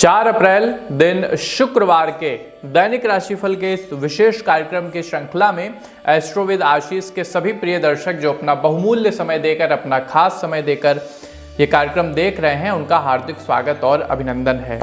4 अप्रैल दिन शुक्रवार के दैनिक राशिफल के इस विशेष कार्यक्रम की श्रृंखला में एस्ट्रोविद आशीष के सभी प्रिय दर्शक जो अपना बहुमूल्य समय देकर, अपना खास समय देकर ये कार्यक्रम देख रहे हैं, उनका हार्दिक स्वागत और अभिनंदन है।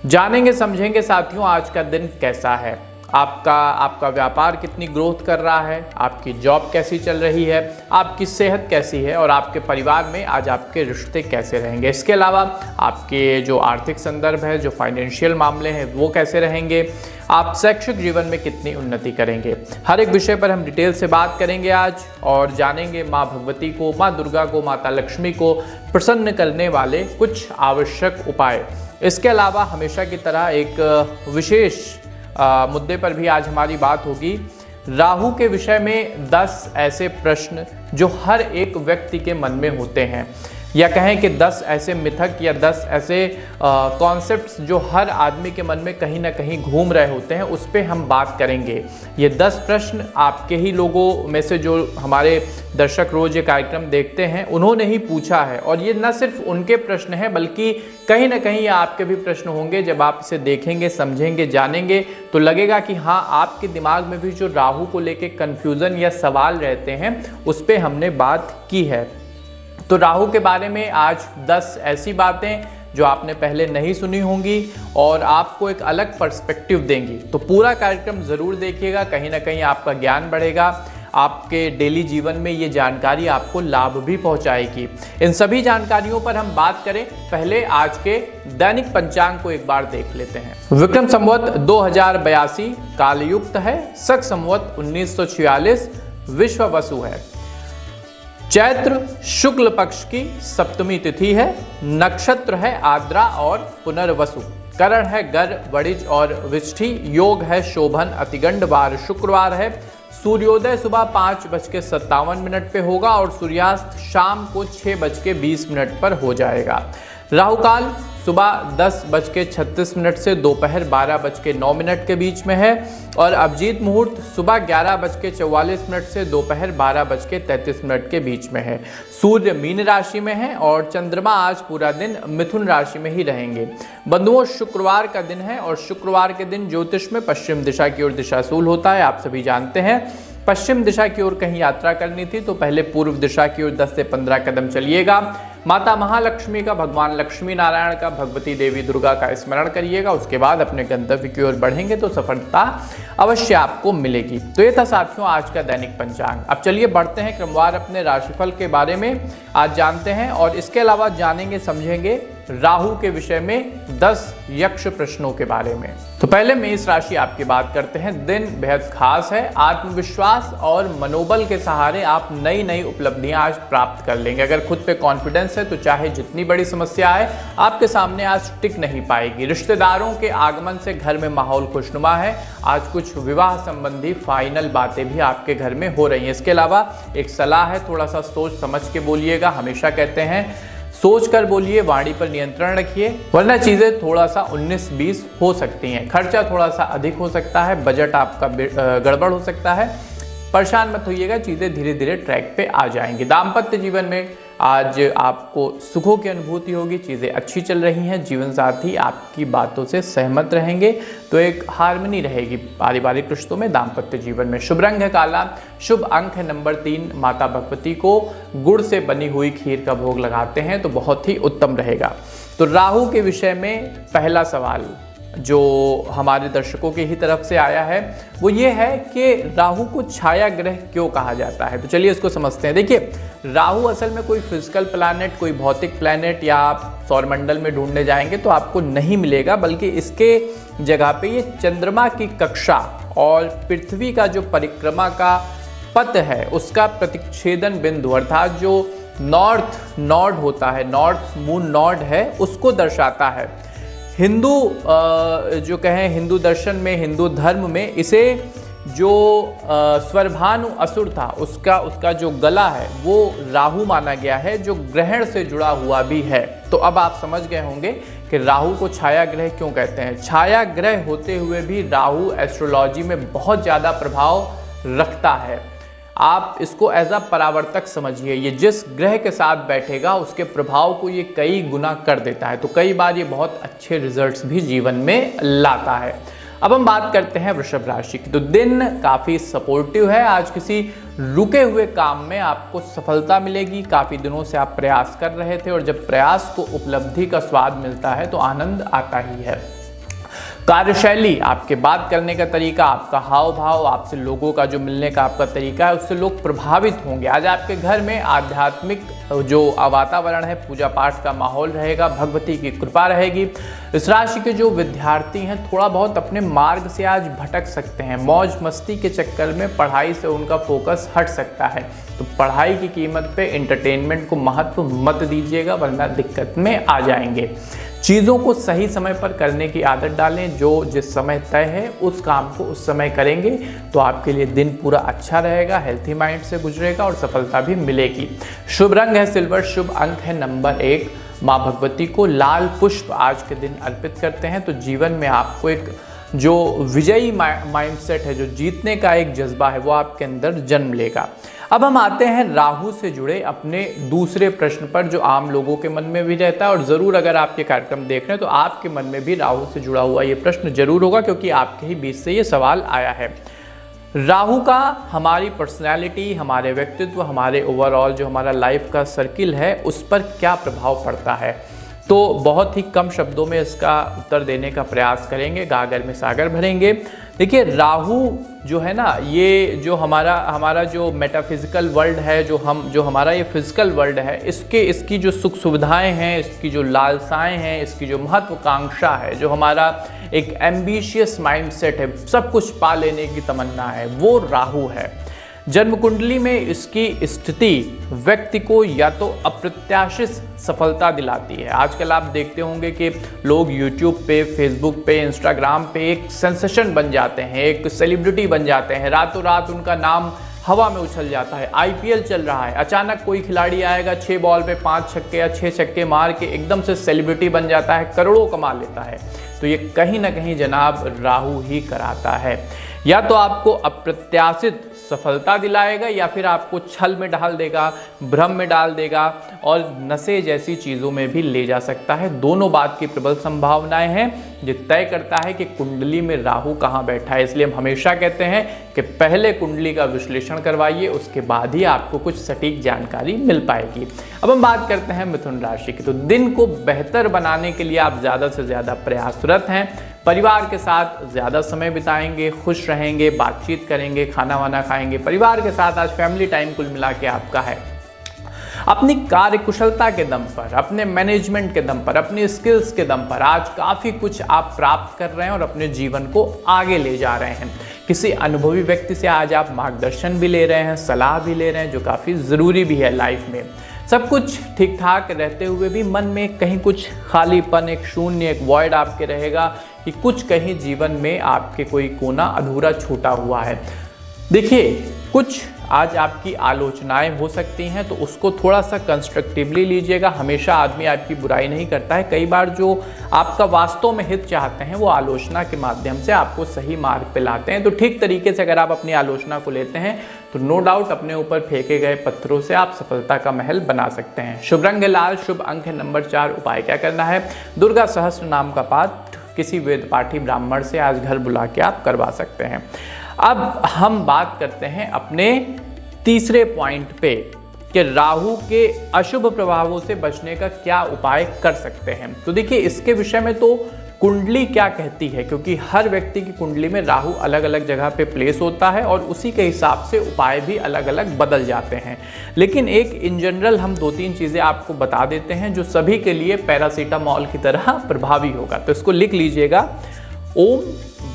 जानेंगे समझेंगे साथियों आज का दिन कैसा है, आपका व्यापार कितनी ग्रोथ कर रहा है, आपकी जॉब कैसी चल रही है, आपकी सेहत कैसी है और आपके परिवार में आज आपके रिश्ते कैसे रहेंगे। इसके अलावा आपके जो आर्थिक संदर्भ है, जो फाइनेंशियल मामले हैं वो कैसे रहेंगे, आप शैक्षिक जीवन में कितनी उन्नति करेंगे। हर एक विषय पर हम डिटेल से बात करेंगे आज और जानेंगे माँ भगवती को, माँ दुर्गा को, माता लक्ष्मी को प्रसन्न करने वाले कुछ आवश्यक उपाय। इसके अलावा हमेशा की तरह एक विशेष मुद्दे पर भी आज हमारी बात होगी। राहु के विषय में 10 ऐसे प्रश्न जो हर एक व्यक्ति के मन में होते हैं, या कहें कि 10 ऐसे मिथक या 10 ऐसे कॉन्सेप्ट्स जो हर आदमी के मन में कहीं ना कहीं घूम रहे होते हैं, उस पर हम बात करेंगे। ये 10 प्रश्न आपके ही लोगों में से जो हमारे दर्शक रोज ये कार्यक्रम देखते हैं उन्होंने ही पूछा है, और ये न सिर्फ उनके प्रश्न हैं बल्कि कहीं ना कहीं ये आपके भी प्रश्न होंगे। जब आप इसे देखेंगे, समझेंगे, जानेंगे तो लगेगा कि हाँ, आपके दिमाग में भी जो राहु को लेके कन्फ्यूज़न या सवाल रहते हैं उस पर हमने बात की है। तो राहु के बारे में आज 10 ऐसी बातें जो आपने पहले नहीं सुनी होंगी और आपको एक अलग पर्सपेक्टिव देंगी। तो पूरा कार्यक्रम ज़रूर देखिएगा, कहीं ना कहीं आपका ज्ञान बढ़ेगा, आपके डेली जीवन में ये जानकारी आपको लाभ भी पहुंचाएगी। इन सभी जानकारियों पर हम बात करें, पहले आज के दैनिक पंचांग को एक बार देख लेते हैं। विक्रम संवत 2082 कालयुक्त है, शक संवत 1946 विश्व वसु है, चैत्र शुक्ल पक्ष की सप्तमी तिथि है, नक्षत्र है आद्रा और पुनर्वसु, करण है गर वणिज और विष्ठि, योग है शोभन अतिगंड, वार शुक्रवार है, सूर्योदय सुबह 5:57 पे होगा और सूर्यास्त शाम को 6:20 पर हो जाएगा। राहु काल सुबह 10:36 से दोपहर 12:09 के बीच में है और अभिजीत मुहूर्त सुबह 11:44 से दोपहर 12:33 के बीच में है। सूर्य मीन राशि में है और चंद्रमा आज पूरा दिन मिथुन राशि में ही रहेंगे। बंधुओं, शुक्रवार का दिन है और शुक्रवार के दिन ज्योतिष में पश्चिम दिशा की ओर दिशाशूल होता है। आप सभी जानते हैं, पश्चिम दिशा की ओर कहीं यात्रा करनी थी तो पहले पूर्व दिशा की ओर 10 से 15 कदम चलिएगा। माता महालक्ष्मी का, भगवान लक्ष्मी नारायण का, भगवती देवी दुर्गा का स्मरण करिएगा। उसके बाद अपने गंतव्य की ओर बढ़ेंगे तो सफलता अवश्य आपको मिलेगी। तो ये था साथियों आज का दैनिक पंचांग। अब चलिए बढ़ते हैं क्रमवार अपने राशिफल के बारे में आज जानते हैं और इसके अलावा जानेंगे समझेंगे राहु के विषय में 10 यक्ष प्रश्नों के बारे में। तो पहले मेष राशि आपकी बात करते हैं। दिन बेहद खास है, आत्मविश्वास और मनोबल के सहारे आप नई नई उपलब्धियां आज प्राप्त कर लेंगे। अगर खुद पे कॉन्फिडेंस है तो चाहे जितनी बड़ी समस्या आए आपके सामने आज टिक नहीं पाएगी। रिश्तेदारों के आगमन से घर में माहौल खुशनुमा है। आज कुछ विवाह संबंधी फाइनल बातें भी आपके घर में हो रही हैं। इसके अलावा एक सलाह है, थोड़ा सा सोच समझ के बोलिएगा। हमेशा कहते हैं सोच कर बोलिए, वाणी पर नियंत्रण रखिए, वरना चीजें थोड़ा सा 19-20 हो सकती हैं। खर्चा थोड़ा सा अधिक हो सकता है, बजट आपका गड़बड़ हो सकता है। परेशान मत होइएगा, चीजें धीरे धीरे ट्रैक पे आ जाएंगी। दाम्पत्य जीवन में आज आपको सुखों की अनुभूति होगी, चीज़ें अच्छी चल रही हैं। जीवन साथी आपकी बातों से सहमत रहेंगे तो एक हार्मनी रहेगी पारिवारिक रिश्तों में, दाम्पत्य जीवन में। शुभ रंग है काला, शुभ अंक है नंबर 3। माता भगवती को गुड़ से बनी हुई खीर का भोग लगाते हैं तो बहुत ही उत्तम रहेगा। तो राहु के विषय में पहला सवाल जो हमारे दर्शकों की ही तरफ से आया है वो ये है कि राहु को छाया ग्रह क्यों कहा जाता है। तो चलिए इसको समझते हैं। देखिए, राहु असल में कोई फिजिकल प्लैनेट, कोई भौतिक प्लैनेट या आप सौरमंडल में ढूंढने जाएंगे तो आपको नहीं मिलेगा, बल्कि इसके जगह पे ये चंद्रमा की कक्षा और पृथ्वी का जो परिक्रमा का पथ है उसका प्रतिच्छेदन बिंदु, अर्थात जो नॉर्थ नॉड होता है, नॉर्थ मून नॉड है, उसको दर्शाता है। हिंदू जो कहें, हिंदू दर्शन में, हिंदू धर्म में इसे जो स्वरभानु असुर था उसका जो गला है वो राहु माना गया है, जो ग्रहण से जुड़ा हुआ भी है। तो अब आप समझ गए होंगे कि राहु को छाया ग्रह क्यों कहते हैं। छाया ग्रह होते हुए भी राहु एस्ट्रोलॉजी में बहुत ज़्यादा प्रभाव रखता है। आप इसको एज अ परावर्तक समझिए। ये जिस ग्रह के साथ बैठेगा उसके प्रभाव को ये कई गुना कर देता है, तो कई बार ये बहुत अच्छे रिजल्ट्स भी जीवन में लाता है। अब हम बात करते हैं वृषभ राशि की। तो दिन काफ़ी सपोर्टिव है। आज किसी रुके हुए काम में आपको सफलता मिलेगी। काफ़ी दिनों से आप प्रयास कर रहे थे और जब प्रयास को उपलब्धि का स्वाद मिलता है तो आनंद आता ही है। कार्यशैली, आपके बात करने का तरीका, आपका हाव भाव, आपसे लोगों का जो मिलने का आपका तरीका है, उससे लोग प्रभावित होंगे। आज आपके घर में आध्यात्मिक जो वातावरण है, पूजा पाठ का माहौल रहेगा, भगवती की कृपा रहेगी। इस राशि के जो विद्यार्थी हैं थोड़ा बहुत अपने मार्ग से आज भटक सकते हैं। मौज मस्ती के चक्कर में पढ़ाई से उनका फोकस हट सकता है, तो पढ़ाई की कीमत पे एंटरटेनमेंट को महत्व मत दीजिएगा, वरना दिक्कत में आ जाएंगे। चीज़ों को सही समय पर करने की आदत डालें। जो जिस समय तय है उस काम को उस समय करेंगे तो आपके लिए दिन पूरा अच्छा रहेगा, हेल्थी माइंड से गुजरेगा और सफलता भी मिलेगी। शुभ रंग है सिल्वर, शुभ अंक है नंबर 1। माँ भगवती को लाल पुष्प आज के दिन अर्पित करते हैं तो जीवन में आपको एक जो विजयी माइंडसेट है, जो जीतने का एक जज्बा है, वो आपके अंदर जन्म लेगा। अब हम आते हैं राहु से जुड़े अपने दूसरे प्रश्न पर, जो आम लोगों के मन में भी रहता है और ज़रूर अगर आप ये कार्यक्रम देख रहे हैं तो आपके मन में भी राहु से जुड़ा हुआ ये प्रश्न जरूर होगा, क्योंकि आपके ही बीच से ये सवाल आया है। राहु का हमारी पर्सनैलिटी, हमारे व्यक्तित्व, हमारे ओवरऑल जो हमारा लाइफ का सर्किल है उस पर क्या प्रभाव पड़ता है, तो बहुत ही कम शब्दों में इसका उत्तर देने का प्रयास करेंगे, गागर में सागर भरेंगे। देखिए, राहु जो है ना, ये जो हमारा जो मेटाफिजिकल वर्ल्ड है, जो हमारा ये फिजिकल वर्ल्ड है, इसकी जो सुख सुविधाएं हैं, इसकी जो लालसाएं हैं, इसकी जो महत्वाकांक्षा है, जो हमारा एक एम्बिशियस माइंडसेट है, सब कुछ पा लेने की तमन्ना है, वो राहु है। जन्म कुंडली में इसकी स्थिति व्यक्ति को या तो अप्रत्याशित सफलता दिलाती है। आजकल आप देखते होंगे कि लोग YouTube पे, Facebook पे, Instagram पे एक सेंसेशन बन जाते हैं, एक सेलिब्रिटी बन जाते हैं। रातों रात उनका नाम हवा में उछल जाता है। IPL चल रहा है, अचानक कोई खिलाड़ी आएगा, 6 बॉल पे 5 छक्के या 6 छक्के मार के एकदम से सेलिब्रिटी बन जाता है, करोड़ों कमा लेता है। तो ये कहीं ना कहीं जनाब राहु ही कराता है। या तो आपको अप्रत्याशित सफलता दिलाएगा या फिर आपको छल में डाल देगा, भ्रम में डाल देगा और नशे जैसी चीज़ों में भी ले जा सकता है। दोनों बात की प्रबल संभावनाएं हैं। ये तय करता है कि कुंडली में राहु कहाँ बैठा है। इसलिए हम हमेशा कहते हैं कि पहले कुंडली का विश्लेषण करवाइए, उसके बाद ही आपको कुछ सटीक जानकारी मिल पाएगी। अब हम बात करते हैं मिथुन राशि की। तो दिन को बेहतर बनाने के लिए आप ज़्यादा से ज़्यादा प्रयासरत हैं। परिवार के साथ ज़्यादा समय बिताएंगे, खुश रहेंगे, बातचीत करेंगे, खाना वाना खाएंगे परिवार के साथ। आज फैमिली टाइम कुल मिला के आपका है। अपनी कार्यकुशलता के दम पर, अपने मैनेजमेंट के दम पर, अपनी स्किल्स के दम पर आज काफ़ी कुछ आप प्राप्त कर रहे हैं और अपने जीवन को आगे ले जा रहे हैं। किसी अनुभवी व्यक्ति से आज आप मार्गदर्शन भी ले रहे हैं, सलाह भी ले रहे हैं, जो काफ़ी ज़रूरी भी है लाइफ में। सब कुछ ठीक ठाक रहते हुए भी मन में कहीं कुछ खालीपन, एक शून्य, एक वॉइड आपके रहेगा कि कुछ कहीं जीवन में आपके कोई कोना अधूरा छूटा हुआ है। देखिए, कुछ आज आपकी आलोचनाएं हो सकती हैं, तो उसको थोड़ा सा कंस्ट्रक्टिवली लीजिएगा। हमेशा आदमी आपकी बुराई नहीं करता है। कई बार जो आपका वास्तव में हित चाहते हैं वो आलोचना के माध्यम से आपको सही मार्ग पे लाते हैं। तो ठीक तरीके से अगर आप अपनी आलोचना को लेते हैं तो नो डाउट अपने ऊपर फेंके गए पत्थरों से आप सफलता का महल बना सकते हैं। शुभ रंग है लाल, शुभ अंक है नंबर 4। उपाय क्या करना है? दुर्गा सहस्त्र नाम का पाठ किसी वेद पाठी ब्राह्मण से आज घर बुला के आप करवा सकते हैं। अब हम बात करते हैं अपने तीसरे पॉइंट पे कि राहु के अशुभ प्रभावों से बचने का क्या उपाय कर सकते हैं। तो देखिए, इसके विषय में तो कुंडली क्या कहती है, क्योंकि हर व्यक्ति की कुंडली में राहु अलग अलग जगह पे प्लेस होता है और उसी के हिसाब से उपाय भी अलग अलग बदल जाते हैं। लेकिन एक इन जनरल हम 2-3 चीज़ें आपको बता देते हैं जो सभी के लिए पैरासीटामॉल की तरह प्रभावी होगा। तो इसको लिख लीजिएगा। ओम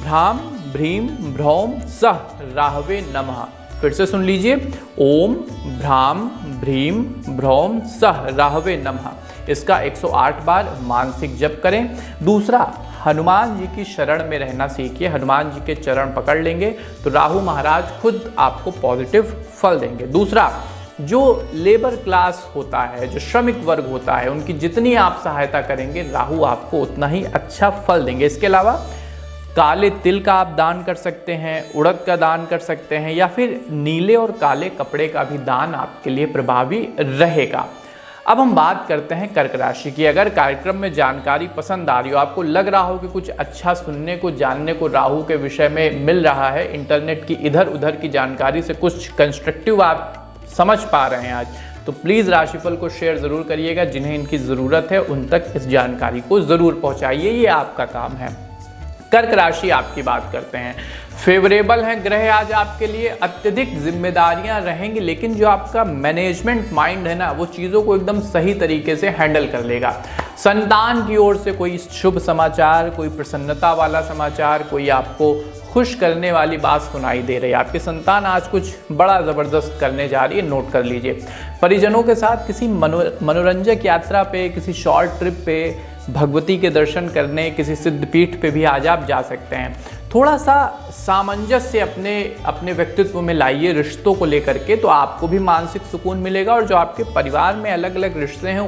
भ्राम भ्रीम भ्रौम सह राहवे नमः। फिर से सुन लीजिए। ओम भ्राम भ्रीम भ्रौम सह राहवे नमः। इसका 108 बार मानसिक जप करें। दूसरा, हनुमान जी की शरण में रहना सीखिए। हनुमान जी के चरण पकड़ लेंगे तो राहु महाराज खुद आपको पॉजिटिव फल देंगे। दूसरा, जो लेबर क्लास होता है, जो श्रमिक वर्ग होता है, उनकी जितनी आप सहायता करेंगे राहु आपको उतना ही अच्छा फल देंगे। इसके अलावा काले तिल का आप दान कर सकते हैं, उड़द का दान कर सकते हैं, या फिर नीले और काले कपड़े का भी दान आपके लिए प्रभावी रहेगा। अब हम बात करते हैं कर्क राशि की। अगर कार्यक्रम में जानकारी पसंद आ रही हो, आपको लग रहा हो कि कुछ अच्छा सुनने को जानने को राहु के विषय में मिल रहा है, इंटरनेट की इधर उधर की जानकारी से कुछ कंस्ट्रक्टिव आप समझ पा रहे हैं आज, तो प्लीज़ राशिफल को शेयर ज़रूर करिएगा। जिन्हें इनकी ज़रूरत है उन तक इस जानकारी को ज़रूर पहुँचाइए, ये आपका काम है। कर्क राशि आपकी बात करते हैं। फेवरेबल हैं ग्रह आज आपके लिए, अत्यधिक जिम्मेदारियां रहेंगी, लेकिन जो आपका मैनेजमेंट माइंड है ना, वो चीज़ों को एकदम सही तरीके से हैंडल कर लेगा। संतान की ओर से कोई शुभ समाचार, कोई प्रसन्नता वाला समाचार, कोई आपको खुश करने वाली बात सुनाई दे रही है। आपकी संतान आज कुछ बड़ा ज़बरदस्त करने जा रही है, नोट कर लीजिए। परिजनों के साथ किसी मनोरंजक यात्रा पे, किसी शॉर्ट ट्रिप पे, भगवती के दर्शन करने, किसी सिद्धपीठ पे भी आज आप जा सकते हैं। थोड़ा सा सामंजस्य अपने व्यक्तित्व में लाइए रिश्तों को लेकर के, तो आपको भी मानसिक सुकून मिलेगा, और जो आपके परिवार में अलग अलग रिश्ते हैं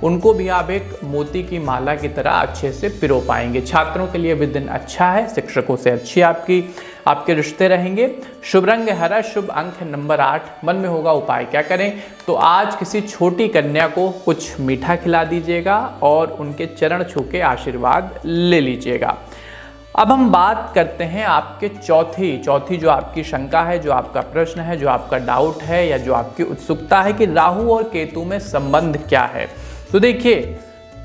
उनको भी आप एक मोती की माला की तरह अच्छे से पिरो पाएंगे। छात्रों के लिए भी दिन अच्छा है, शिक्षकों से अच्छी आपके रिश्ते रहेंगे। शुभ रंग हरा, शुभ अंक है नंबर 8। मन में होगा उपाय क्या करें, तो आज किसी छोटी कन्या को कुछ मीठा खिला दीजिएगा और उनके चरण छू के आशीर्वाद ले लीजिएगा। अब हम बात करते हैं आपके चौथी जो आपकी शंका है, जो आपका प्रश्न है, जो आपका डाउट है, या जो आपकी उत्सुकता है कि राहु और केतु में संबंध क्या है। तो देखिए,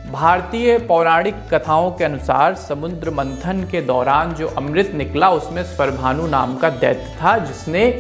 भारतीय पौराणिक कथाओं के अनुसार समुद्र मंथन के दौरान जो अमृत निकला, उसमें स्वरभानु नाम का दैत्य था, जिसने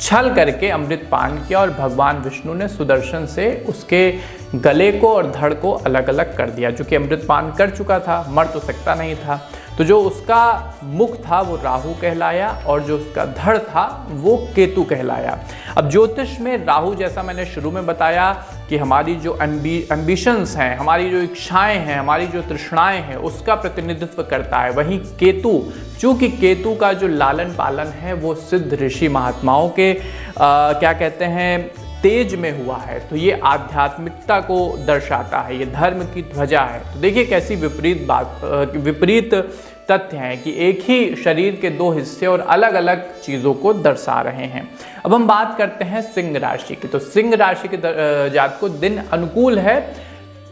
छल करके अमृत पान किया, और भगवान विष्णु ने सुदर्शन से उसके गले को और धड़ को अलग अलग कर दिया। जो कि अमृत पान कर चुका था, मर तो सकता नहीं था, तो जो उसका मुख था वो राहु कहलाया, और जो उसका धड़ था वो केतु कहलाया। अब ज्योतिष में राहु, जैसा मैंने शुरू में बताया कि हमारी जो एम्बिशंस हैं, हमारी जो इच्छाएं हैं, हमारी जो तृष्णाएं हैं, उसका प्रतिनिधित्व करता है। वहीं केतु, चूंकि केतु का जो लालन पालन है वो सिद्ध ऋषि महात्माओं के क्या कहते हैं तेज में हुआ है, तो ये आध्यात्मिकता को दर्शाता है, ये धर्म की ध्वजा है। तो देखिए कैसी विपरीत तथ्य हैं कि एक ही शरीर के दो हिस्से और अलग अलग चीज़ों को दर्शा रहे हैं। अब हम बात करते हैं सिंह राशि की। तो सिंह राशि के जातक को दिन अनुकूल है,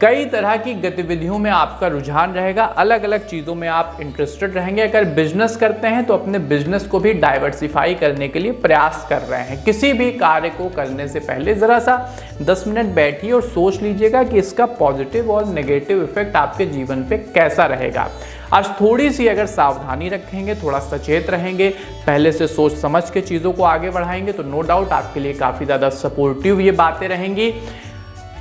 कई तरह की गतिविधियों में आपका रुझान रहेगा, अलग अलग चीज़ों में आप इंटरेस्टेड रहेंगे। अगर बिजनेस करते हैं तो अपने बिजनेस को भी डाइवर्सिफाई करने के लिए प्रयास कर रहे हैं। किसी भी कार्य को करने से पहले ज़रा सा 10 मिनट बैठिए और सोच लीजिएगा कि इसका पॉजिटिव और नेगेटिव इफेक्ट आपके जीवन पे कैसा रहेगा। आज थोड़ी सी अगर सावधानी रखेंगे, थोड़ा सचेत रहेंगे, पहले से सोच समझ के चीज़ों को आगे बढ़ाएंगे, तो नो डाउट आपके लिए काफ़ी ज़्यादा सपोर्टिव ये बातें रहेंगी।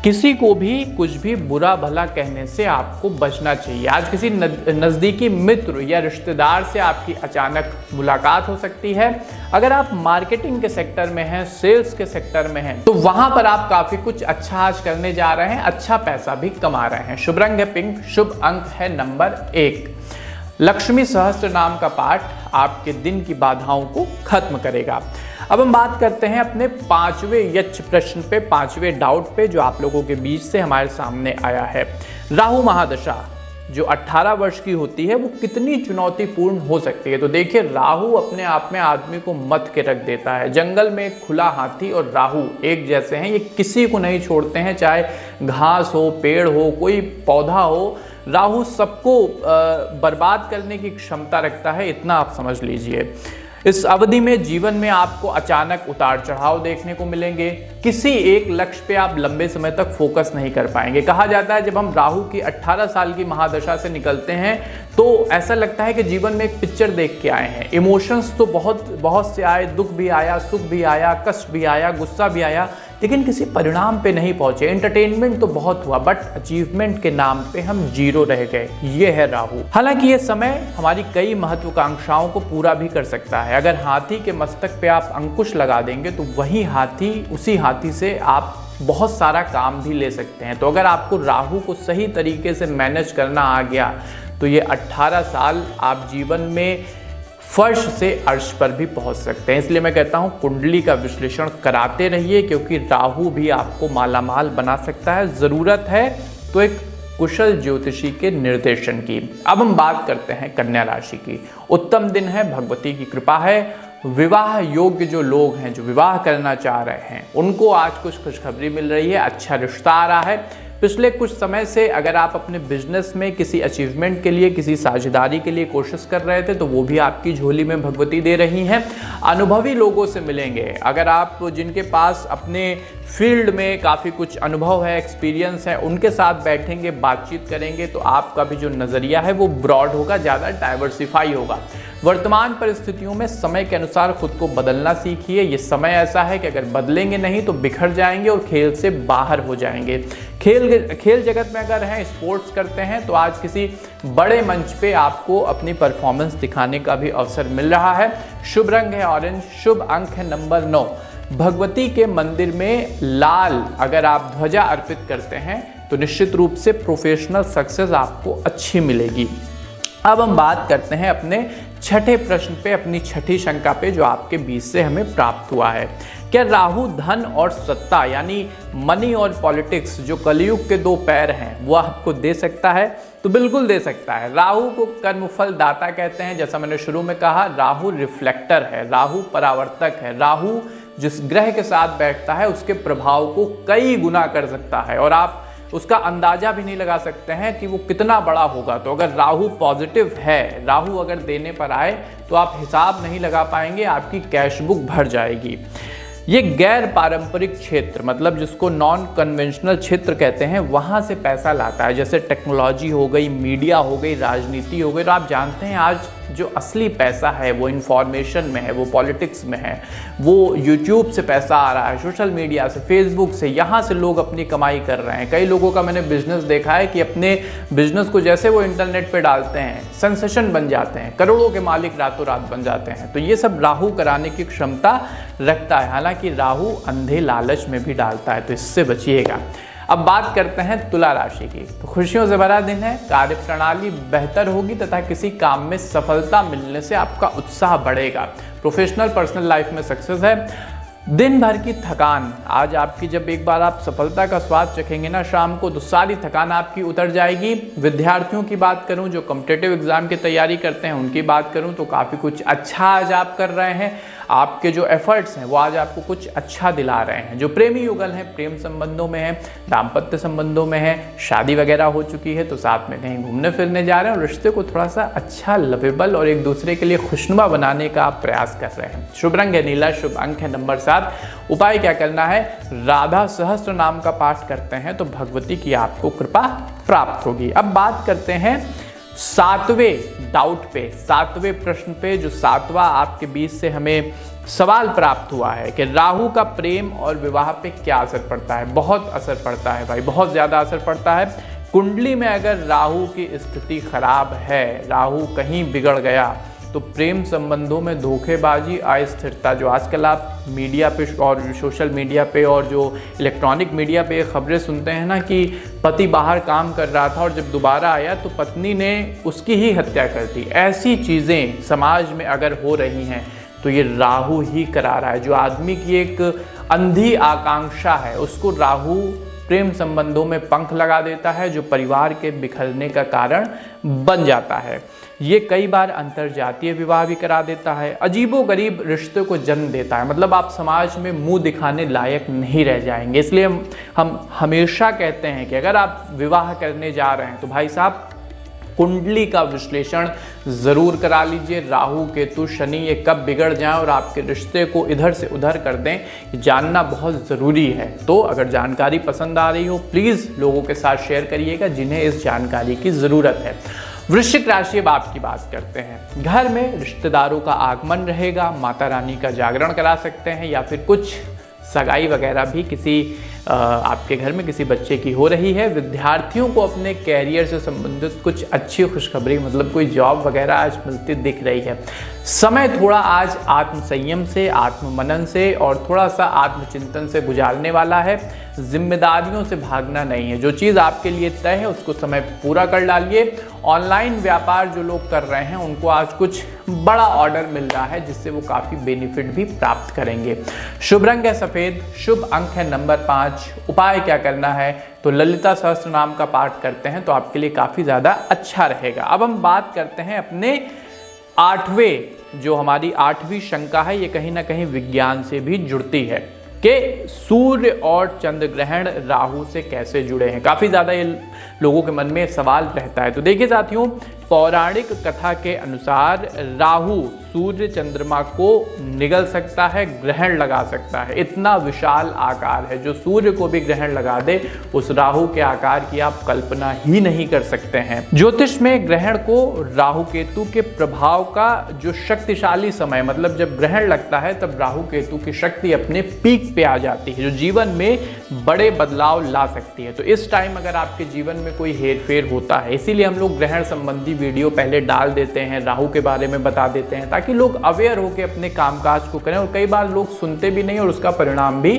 किसी को भी कुछ भी बुरा भला कहने से आपको बचना चाहिए। आज किसी नज़दीकी मित्र या रिश्तेदार से आपकी अचानक मुलाकात हो सकती है। अगर आप मार्केटिंग के सेक्टर में हैं, सेल्स के सेक्टर में हैं, तो वहां पर आप काफ़ी कुछ अच्छा आज करने जा रहे हैं, अच्छा पैसा भी कमा रहे हैं। शुभ रंग है पिंक, शुभ अंक है नंबर 1। लक्ष्मी सहस्त्र नाम का पाठ आपके दिन की बाधाओं को खत्म करेगा। अब हम बात करते हैं अपने 5वें यक्ष प्रश्न पे, 5वें डाउट पे, जो आप लोगों के बीच से हमारे सामने आया है। राहु महादशा जो 18 वर्ष की होती है वो कितनी चुनौतीपूर्ण हो सकती है। तो देखिए, राहु अपने आप में आदमी को मत के रख देता है। जंगल में खुला हाथी और राहु एक जैसे हैं, ये किसी को नहीं छोड़ते हैं, चाहे घास हो, पेड़ हो, कोई पौधा हो। राहु सबको बर्बाद करने की क्षमता रखता है, इतना आप समझ लीजिए। इस अवधि में जीवन में आपको अचानक उतार चढ़ाव देखने को मिलेंगे। किसी एक लक्ष्य पे आप लंबे समय तक फोकस नहीं कर पाएंगे। कहा जाता है जब हम राहु की 18 साल की महादशा से निकलते हैं तो ऐसा लगता है कि जीवन में एक पिक्चर देख के आए हैं। इमोशंस तो बहुत से आए, दुख भी आया, सुख भी आया, कष्ट भी आया, गुस्सा भी आया, लेकिन किसी परिणाम पे नहीं पहुंचे। एंटरटेनमेंट तो बहुत हुआ, बट अचीवमेंट के नाम पे हम जीरो रह गए। ये है राहु। हालांकि ये समय हमारी कई महत्वाकांक्षाओं को पूरा भी कर सकता है। अगर हाथी के मस्तक पे आप अंकुश लगा देंगे तो उसी हाथी से आप बहुत सारा काम भी ले सकते हैं। तो अगर आपको राहु को सही तरीके से मैनेज करना आ गया तो ये 18 साल आप जीवन में फर्श से अर्श पर भी पहुंच सकते हैं। इसलिए मैं कहता हूं कुंडली का विश्लेषण कराते रहिए, क्योंकि राहु भी आपको मालामाल बना सकता है। ज़रूरत है तो एक कुशल ज्योतिषी के निर्देशन की। अब हम बात करते हैं कन्या राशि की। उत्तम दिन है, भगवती की कृपा है। विवाह योग्य जो लोग हैं, जो विवाह करना चाह रहे हैं, उनको आज कुछ खुशखबरी मिल रही है, अच्छा रिश्ता आ रहा है। पिछले कुछ समय से अगर आप अपने बिजनेस में किसी अचीवमेंट के लिए, किसी साझेदारी के लिए कोशिश कर रहे थे, तो वो भी आपकी झोली में भगवती दे रही हैं। अनुभवी लोगों से मिलेंगे। अगर आप जिनके पास अपने फील्ड में काफ़ी कुछ अनुभव है, एक्सपीरियंस है, उनके साथ बैठेंगे, बातचीत करेंगे, तो आपका भी जो नज़रिया है वो ब्रॉड होगा, ज़्यादा डाइवर्सिफाई होगा। वर्तमान परिस्थितियों में समय के अनुसार खुद को बदलना सीखिए। ये समय ऐसा है कि अगर बदलेंगे नहीं तो बिखर जाएंगे और खेल से बाहर हो जाएंगे। खेल जगत में अगर हैं, स्पोर्ट्स करते हैं, तो आज किसी बड़े मंच पे आपको अपनी परफॉर्मेंस दिखाने का भी अवसर मिल रहा है। शुभ रंग है ऑरेंज, शुभ अंक है नंबर 9। भगवती के मंदिर में लाल अगर आप ध्वजा अर्पित करते हैं तो निश्चित रूप से प्रोफेशनल सक्सेस आपको अच्छी मिलेगी। अब हम बात करते हैं अपने छठे प्रश्न पे, अपनी छठी शंका पे, जो आपके बीच से हमें प्राप्त हुआ है। क्या राहु धन और सत्ता यानी मनी और पॉलिटिक्स, जो कलयुग के दो पैर हैं, वो आपको दे सकता है? तो बिल्कुल दे सकता है। राहु को कर्मफल दाता कहते हैं। जैसा मैंने शुरू में कहा, राहु रिफ्लेक्टर है, राहु परावर्तक है। राहु जिस ग्रह के साथ बैठता है उसके प्रभाव को कई गुना कर सकता है और आप उसका अंदाजा भी नहीं लगा सकते हैं कि वो कितना बड़ा होगा। तो अगर राहु पॉजिटिव है, राहु अगर देने पर आए, तो आप हिसाब नहीं लगा पाएंगे, आपकी कैश बुक भर जाएगी। ये गैर पारंपरिक क्षेत्र, मतलब जिसको नॉन कन्वेंशनल क्षेत्र कहते हैं, वहाँ से पैसा लाता है। जैसे टेक्नोलॉजी हो गई, मीडिया हो गई, राजनीति हो गई। तो आप जानते हैं आज जो असली पैसा है वो इंफॉर्मेशन में है, वो पॉलिटिक्स में है, वो यूट्यूब से पैसा आ रहा है, सोशल मीडिया से, फेसबुक से। यहाँ से लोग अपनी कमाई कर रहे हैं। कई लोगों का मैंने बिजनेस देखा है कि अपने बिजनेस को जैसे वो इंटरनेट पे डालते हैं, सेंसेशन बन जाते हैं, करोड़ों के मालिक रातों रात बन जाते हैं। तो ये सब राहु कराने की क्षमता रखता है। हालांकि राहु अंधे लालच में भी डालता है, तो इससे बचिएगा। अब बात करते हैं तुला राशि की। तो खुशियों से भरा दिन है, कार्य प्रणाली बेहतर होगी तथा किसी काम में सफलता मिलने से आपका उत्साह बढ़ेगा। प्रोफेशनल पर्सनल लाइफ में सक्सेस है। दिन भर की थकान, आज आपकी जब एक बार आप सफलता का स्वाद चखेंगे ना शाम को, तो सारी थकान आपकी उतर जाएगी। विद्यार्थियों की बात करूं, जो कॉम्पिटिटिव एग्जाम की तैयारी करते हैं, उनकी बात करूं तो काफ़ी कुछ अच्छा आज आप कर रहे हैं। आपके जो एफर्ट्स हैं वो आज आपको कुछ अच्छा दिला रहे हैं। जो प्रेमी युगल हैं, प्रेम संबंधों में हैं, दाम्पत्य संबंधों में हैं, शादी वगैरह हो चुकी है, तो साथ में कहीं घूमने फिरने जा रहे हैं और रिश्ते को थोड़ा सा अच्छा, लवेबल और एक दूसरे के लिए खुशनुमा बनाने का आप प्रयास कर रहे हैं। शुभ रंग है नीला, शुभ अंक है नंबर 7। उपाय क्या करना है? राधा सहस्त्र नाम का पाठ करते हैं तो भगवती की आपको कृपा प्राप्त होगी। अब बात करते हैं 7वें डाउट पे, 7वें प्रश्न पे, जो 7वां आपके बीच से हमें सवाल प्राप्त हुआ है कि राहु का प्रेम और विवाह पे क्या असर पड़ता है। बहुत असर पड़ता है भाई, बहुत ज़्यादा असर पड़ता है। कुंडली में अगर राहु की स्थिति खराब है, राहु कहीं बिगड़ गया, तो प्रेम संबंधों में धोखेबाजी, अस्थिरता, जो आजकल आप मीडिया पे और सोशल मीडिया पे और जो इलेक्ट्रॉनिक मीडिया पे खबरें सुनते हैं ना कि पति बाहर काम कर रहा था और जब दोबारा आया तो पत्नी ने उसकी ही हत्या कर दी, ऐसी चीज़ें समाज में अगर हो रही हैं तो ये राहु ही करा रहा है। जो आदमी की एक अंधी आकांक्षा है उसको राहु प्रेम संबंधों में पंख लगा देता है, जो परिवार के बिखरने का कारण बन जाता है। ये कई बार अंतरजातीय विवाह भी करा देता है, अजीबोगरीब रिश्ते को जन्म देता है। मतलब आप समाज में मुंह दिखाने लायक नहीं रह जाएंगे। इसलिए हम हमेशा कहते हैं कि अगर आप विवाह करने जा रहे हैं तो भाई साहब कुंडली का विश्लेषण ज़रूर करा लीजिए। राहु केतु शनि ये कब बिगड़ जाएं और आपके रिश्ते को इधर से उधर कर दें, जानना बहुत ज़रूरी है। तो अगर जानकारी पसंद आ रही हो प्लीज़ लोगों के साथ शेयर करिएगा जिन्हें इस जानकारी की ज़रूरत है। वृश्चिक राशि, अब आपकी बात करते हैं। घर में रिश्तेदारों का आगमन रहेगा, माता रानी का जागरण करा सकते हैं या फिर कुछ सगाई वगैरह भी किसी आपके घर में किसी बच्चे की हो रही है। विद्यार्थियों को अपने कैरियर से संबंधित कुछ अच्छी खुशखबरी, मतलब कोई जॉब वगैरह आज मिलती दिख रही है। समय थोड़ा आज आत्मसंयम से, आत्ममनन से और थोड़ा सा आत्मचिंतन से गुजारने वाला है। जिम्मेदारियों से भागना नहीं है, जो चीज़ आपके लिए तय है उसको समय पूरा कर डालिए। ऑनलाइन व्यापार जो लोग कर रहे हैं उनको आज कुछ बड़ा ऑर्डर मिल रहा है जिससे वो काफ़ी बेनिफिट भी प्राप्त करेंगे। शुभ रंग है सफ़ेद, शुभ अंक है नंबर 5, आज उपाय क्या करना है, तो ललिता सहस्त्र नाम का पाठ करते हैं तो आपके लिए काफ़ी ज़्यादा अच्छा रहेगा। अब हम बात करते हैं अपने जो हमारी 8वीं शंका है, ये कहीं ना कहीं विज्ञान से भी जुड़ती है कि सूर्य और चंद्र ग्रहण राहु से कैसे जुड़े हैं। काफ़ी ज़्यादा ये लोगों के मन में सवाल रहता है। तो देखिए साथियों, पौराणिक कथा के अनुसार राहु सूर्य चंद्रमा को निगल सकता है, ग्रहण लगा सकता है। इतना विशाल आकार है, जो सूर्य को भी ग्रहण लगा दे उस राहु के आकार की आप कल्पना ही नहीं कर सकते हैं। ज्योतिष में ग्रहण को राहु केतु के प्रभाव का जो शक्तिशाली समय, मतलब जब ग्रहण लगता है तब राहु केतु की शक्ति अपने पीक पे आ जाती है, जो जीवन में बड़े बदलाव ला सकती है। तो इस टाइम अगर आपके जीवन में कोई हेरफेर होता है, इसीलिए हम लोग ग्रहण संबंधी वीडियो पहले डाल देते हैं, राहु के बारे में बता देते हैं, ताकि लोग अवेयर होकर अपने कामकाज को करें। और कई बार लोग सुनते भी नहीं और उसका परिणाम भी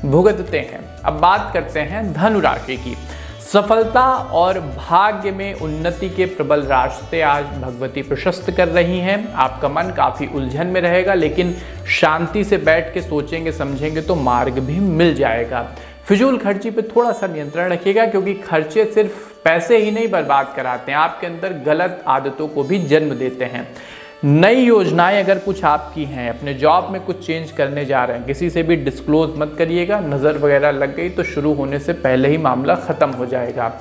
भुगतते हैं। अब बात करते हैं धनु राशि की। सफलता और भाग्य में उन्नति के प्रबल रास्ते आज भगवती प्रशस्त कर रही हैं। आपका मन काफ़ी उलझन में रहेगा, लेकिन शांति से बैठ के सोचेंगे समझेंगे तो मार्ग भी मिल जाएगा। फिजूल खर्ची पे थोड़ा सा नियंत्रण रखिएगा, क्योंकि खर्चे सिर्फ पैसे ही नहीं बर्बाद कराते हैं, आपके अंदर गलत आदतों को भी जन्म देते हैं। नई योजनाएं अगर कुछ आपकी हैं, अपने जॉब में कुछ चेंज करने जा रहे हैं, किसी से भी डिस्क्लोज मत करिएगा। नज़र वगैरह लग गई तो शुरू होने से पहले ही मामला ख़त्म हो जाएगा।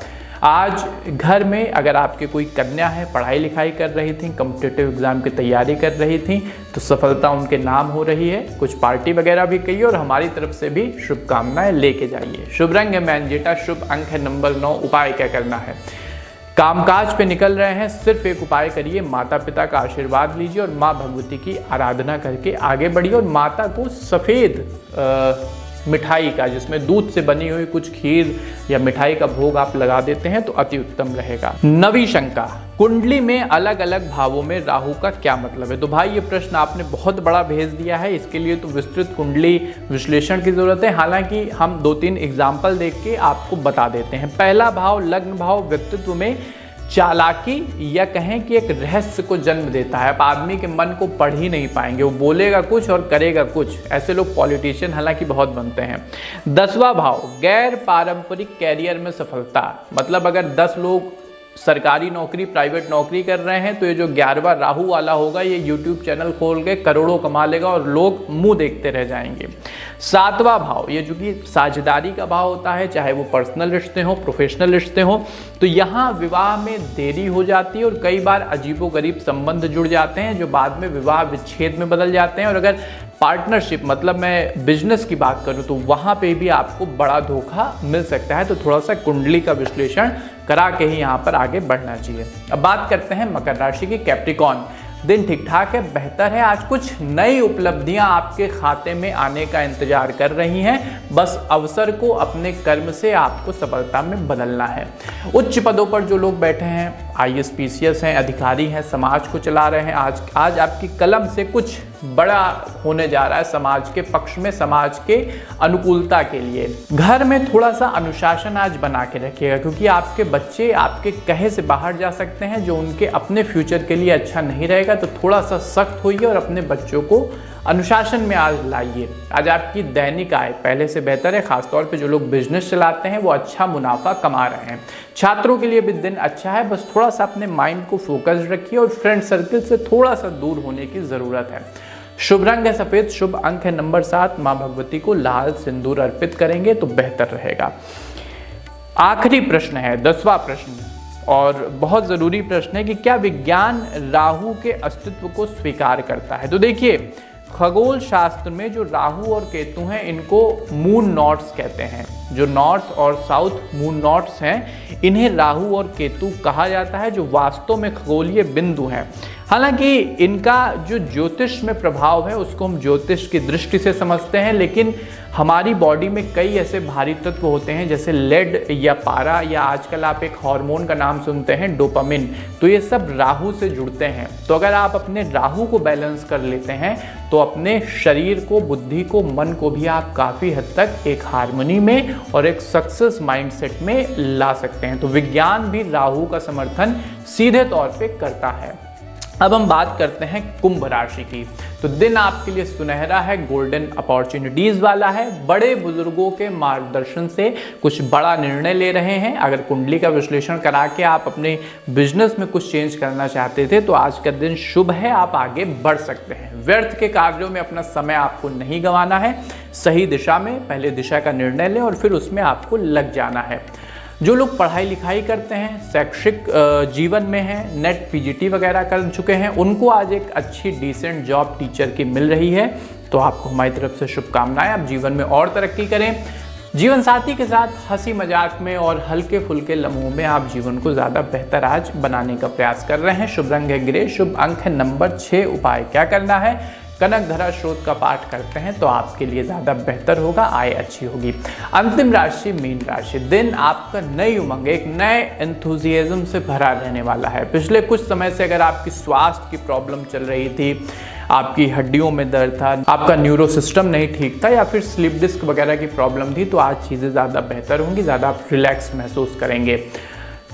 आज घर में अगर आपके कोई कन्या है, पढ़ाई लिखाई कर रही थी, कॉम्पिटिटिव एग्जाम की तैयारी कर रही थी, तो सफलता उनके नाम हो रही है। कुछ पार्टी वगैरह भी कहिए और हमारी तरफ से भी शुभकामनाएं लेके जाइए। शुभ रंग है मैंजेटा, शुभ अंक है नंबर 9। उपाय क्या करना है, कामकाज पे निकल रहे हैं, सिर्फ एक उपाय करिए, माता पिता का आशीर्वाद लीजिए और माँ भगवती की आराधना करके आगे बढ़िए। और माता को सफ़ेद मिठाई का, जिसमें दूध से बनी हुई कुछ खीर या मिठाई का भोग आप लगा देते हैं तो अति उत्तम रहेगा। नवी शंका, कुंडली में अलग अलग भावों में राहु का क्या मतलब है। तो भाई ये प्रश्न आपने बहुत बड़ा भेज दिया है, इसके लिए तो विस्तृत कुंडली विश्लेषण की जरूरत है। हालांकि हम 2-3 एग्जाम्पल देख के आपको बता देते हैं। पहला भाव लग्न भाव व्यक्तित्व में चालाकी या कहें कि एक रहस्य को जन्म देता है। आप आदमी के मन को पढ़ ही नहीं पाएंगे, वो बोलेगा कुछ और करेगा कुछ। ऐसे लोग पॉलिटिशियन हालांकि बहुत बनते हैं। 10वां भाव गैर पारंपरिक कैरियर में सफलता, मतलब अगर 10 लोग सरकारी नौकरी प्राइवेट नौकरी कर रहे हैं तो ये जो 11वां राहु वाला होगा ये यूट्यूब चैनल खोल के करोड़ों कमा लेगा और लोग मुंह देखते रह जाएंगे। 7वां भाव, ये जो कि साझेदारी का भाव होता है, चाहे वो पर्सनल रिश्ते हो प्रोफेशनल रिश्ते हो, तो यहाँ विवाह में देरी हो जाती है और कई बार अजीबोगरीब संबंध जुड़ जाते हैं जो बाद में विवाह विच्छेद में बदल जाते हैं। और अगर पार्टनरशिप मतलब मैं बिजनेस की बात करूं तो वहाँ पे भी आपको बड़ा धोखा मिल सकता है। तो थोड़ा सा कुंडली का विश्लेषण करा के ही यहाँ पर आगे बढ़ना चाहिए। अब बात करते हैं मकर राशि की। कैप्रिकॉन, दिन ठीक ठाक है, बेहतर है। आज कुछ नई उपलब्धियां आपके खाते में आने का इंतजार कर रही हैं, बस अवसर को अपने कर्म से आपको सफलता में बदलना है। उच्च पदों पर जो लोग बैठे हैं, IAS PCS हैं, अधिकारी हैं, समाज को चला रहे हैं, आज आपकी कलम से कुछ बड़ा होने जा रहा है समाज के पक्ष में, समाज के अनुकूलता के लिए। घर में थोड़ा सा अनुशासन आज बना के रखिएगा, क्योंकि आपके बच्चे आपके कहे से बाहर जा सकते हैं जो उनके अपने फ्यूचर के लिए अच्छा नहीं रहेगा। तो थोड़ा सा सख्त होइए और अपने बच्चों को अनुशासन में आज लाइए। आज आपकी दैनिक आय पहले से बेहतर है, खासतौर पे जो लोग बिजनेस चलाते हैं वो अच्छा मुनाफा कमा रहे हैं। छात्रों के लिए भी दिन अच्छा है, बस थोड़ा सा अपने माइंड को फोकस रखिए और फ्रेंड सर्कल से थोड़ा सा दूर होने की ज़रूरत है। शुभ रंग है सफ़ेद, शुभ अंक है नंबर 7। माँ भगवती को लाल सिंदूर अर्पित करेंगे तो बेहतर रहेगा। आखिरी प्रश्न है 10वां प्रश्न, और बहुत ज़रूरी प्रश्न है कि क्या विज्ञान राहु के अस्तित्व को स्वीकार करता है। तो देखिए, खगोल शास्त्र में जो राहु और केतु हैं इनको मून नॉट्स कहते हैं। जो नॉर्थ और साउथ मून नॉट्स हैं इन्हें राहु और केतु कहा जाता है, जो वास्तव में खगोलीय बिंदु हैं। हालांकि इनका जो ज्योतिष में प्रभाव है उसको हम ज्योतिष की दृष्टि से समझते हैं, लेकिन हमारी बॉडी में कई ऐसे भारी तत्व होते हैं जैसे लेड या पारा, या आजकल आप एक हार्मोन का नाम सुनते हैं डोपामिन, तो ये सब राहु से जुड़ते हैं। तो अगर आप अपने राहु को बैलेंस कर लेते हैं तो अपने शरीर को, बुद्धि को, मन को भी आप काफ़ी हद तक एक हार्मनी में और एक सक्सेस माइंडसेट में ला सकते हैं। तो विज्ञान भी राहु का समर्थन सीधे तौर पे करता है। अब हम बात करते हैं कुंभ राशि की। तो दिन आपके लिए सुनहरा है, गोल्डन अपॉर्चुनिटीज वाला है। बड़े बुजुर्गों के मार्गदर्शन से कुछ बड़ा निर्णय ले रहे हैं। अगर कुंडली का विश्लेषण करा के आप अपने बिजनेस में कुछ चेंज करना चाहते थे तो आज का दिन शुभ है, आप आगे बढ़ सकते हैं। व्यर्थ के कार्यों में अपना समय आपको नहीं गंवाना है। सही दिशा में पहले दिशा का निर्णय लें और फिर उसमें आपको लग जाना है। जो लोग पढ़ाई लिखाई करते हैं, शैक्षिक जीवन में हैं, नेट पीजीटी वगैरह कर चुके हैं, उनको आज एक अच्छी डिसेंट जॉब टीचर की मिल रही है। तो आपको हमारी तरफ से शुभकामनाएं, आप जीवन में और तरक्की करें। जीवन साथी के साथ हंसी मजाक में और हल्के फुल्के लम्हों में आप जीवन को ज़्यादा बेहतर आज बनाने का प्रयास कर रहे हैं। शुभ रंग है ग्रे, शुभ अंक है नंबर 6। उपाय क्या करना है? कनकधरा स्रोत का पाठ करते हैं तो आपके लिए ज़्यादा बेहतर होगा, आय अच्छी होगी। अंतिम राशि मीन राशि। दिन आपका नई उमंग, एक नए एंथुजियाज्म से भरा रहने वाला है। पिछले कुछ समय से अगर आपकी स्वास्थ्य की प्रॉब्लम चल रही थी, आपकी हड्डियों में दर्द था, आपका न्यूरो सिस्टम नहीं ठीक था या फिर स्लिप डिस्क वगैरह की प्रॉब्लम थी, तो आज चीज़ें ज़्यादा बेहतर होंगी, ज़्यादा आप रिलैक्स महसूस करेंगे।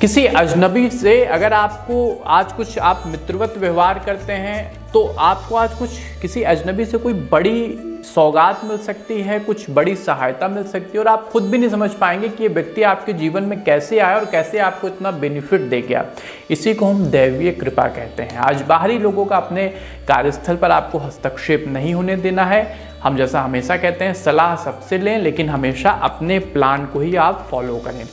किसी अजनबी से अगर आपको आज कुछ आप मित्रवत व्यवहार करते हैं तो आपको आज कुछ किसी अजनबी से कोई बड़ी सौगात मिल सकती है, कुछ बड़ी सहायता मिल सकती है और आप खुद भी नहीं समझ पाएंगे कि ये व्यक्ति आपके जीवन में कैसे आया और कैसे आपको इतना बेनिफिट दे गया। इसी को हम दैवीय कृपा कहते हैं। आज बाहरी लोगों का अपने कार्यस्थल पर आपको हस्तक्षेप नहीं होने देना है। हम जैसा हमेशा कहते हैं, सलाह सबसे लें लेकिन हमेशा अपने प्लान को ही आप फॉलो करें।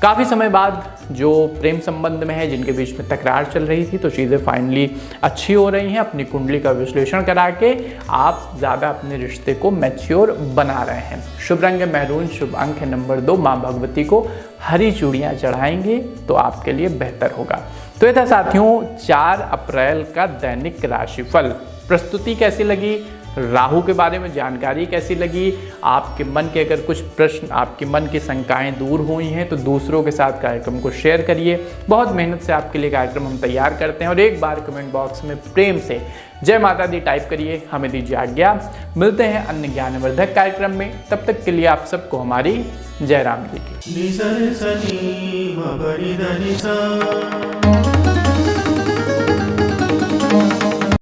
काफ़ी समय बाद जो प्रेम संबंध में है, जिनके बीच में तकरार चल रही थी, तो चीज़ें फाइनली अच्छी हो रही हैं। अपनी कुंडली का विश्लेषण करा के आप ज़्यादा अपने रिश्ते को मैच्योर बना रहे हैं। शुभ रंग है मैरून, शुभ अंक है नंबर 2। माँ भगवती को हरी चूड़ियाँ चढ़ाएंगे तो आपके लिए बेहतर होगा। तो ये था साथियों 4 अप्रैल का दैनिक राशिफल। प्रस्तुति कैसी लगी, राहु के बारे में जानकारी कैसी लगी, आपके मन के अगर कुछ प्रश्न, आपके मन की शंकाएं दूर हुई हैं तो दूसरों के साथ कार्यक्रम को शेयर करिए। बहुत मेहनत से आपके लिए कार्यक्रम हम तैयार करते हैं और एक बार कमेंट बॉक्स में प्रेम से जय माता दी टाइप करिए। हमें दीजिए आज्ञा, मिलते हैं अन्य ज्ञानवर्धक कार्यक्रम में। तब तक के लिए आप सबको हमारी जय राम जी की।